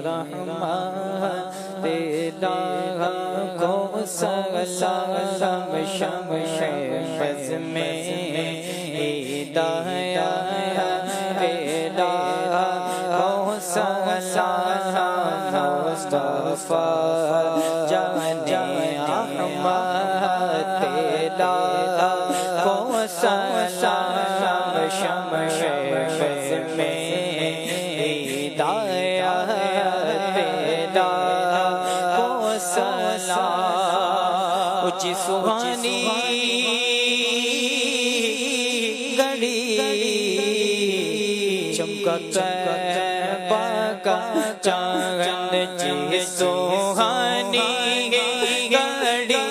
رحمت لاکھوں سلام شمع بز میں ہدایت لاکھوں سلام مصطفیٰ جان رحمت لاکھوں سلام شمع بز میں اچھی سہانی گھڑی چمکا طیبہ کا چاند جی سہانی گھڑی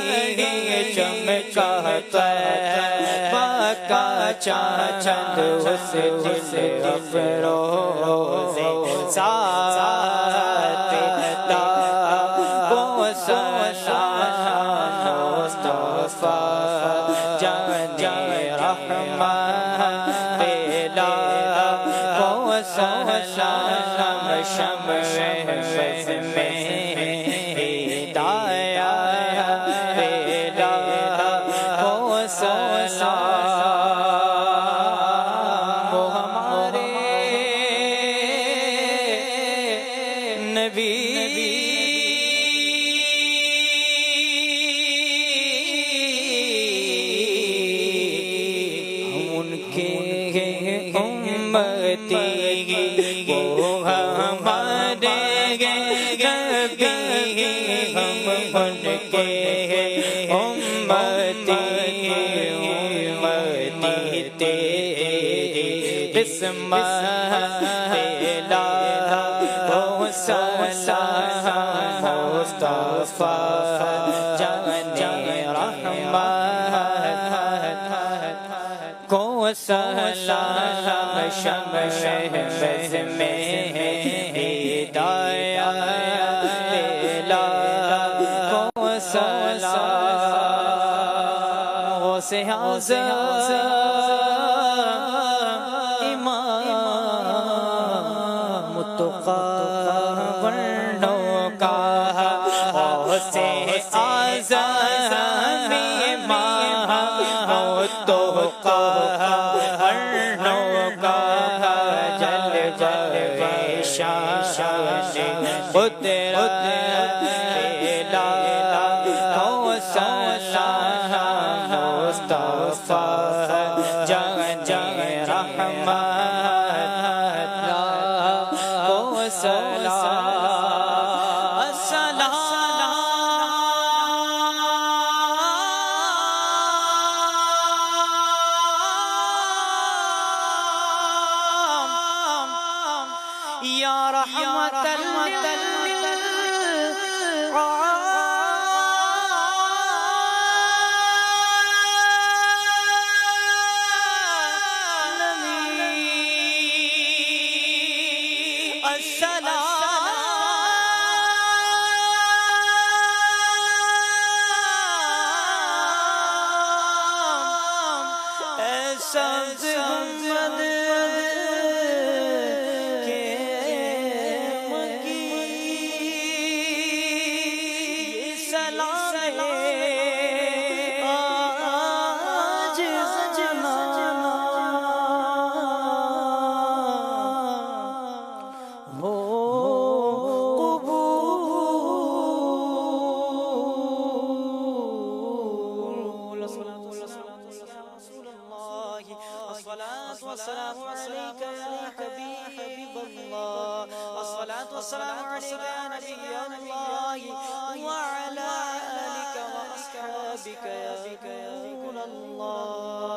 چمکا طیبہ کا چاند اس دل افروز ساتھ لاکھوں سلام مصطفیٰ جان رحمت لاکھوں سلام شمع بز میں ہدایت لاکھوں سلام وہ ہمارے نبی امتی وہ ہمارے نبی ہم ان کے امتی تیری قسمت لاکھوں سلام مصطفیٰ جان رحمت کو سلام شمع بز میں ہدایت لاکھوں سلام غوث اعظم امام التقیٰ ورنوں کا غوث اعظم امام التقیٰ قدرت لاکھوں سلام مصطفیٰ جان رحمت لاکھوں سلام یا رحمت سبز محمد کے مکی سلام آج سجنا ہو والسلام عليك يا حبيب الله الصلاة والسلام عليك يا نبي الله وعلى آلك وأصحابك يا رسول الله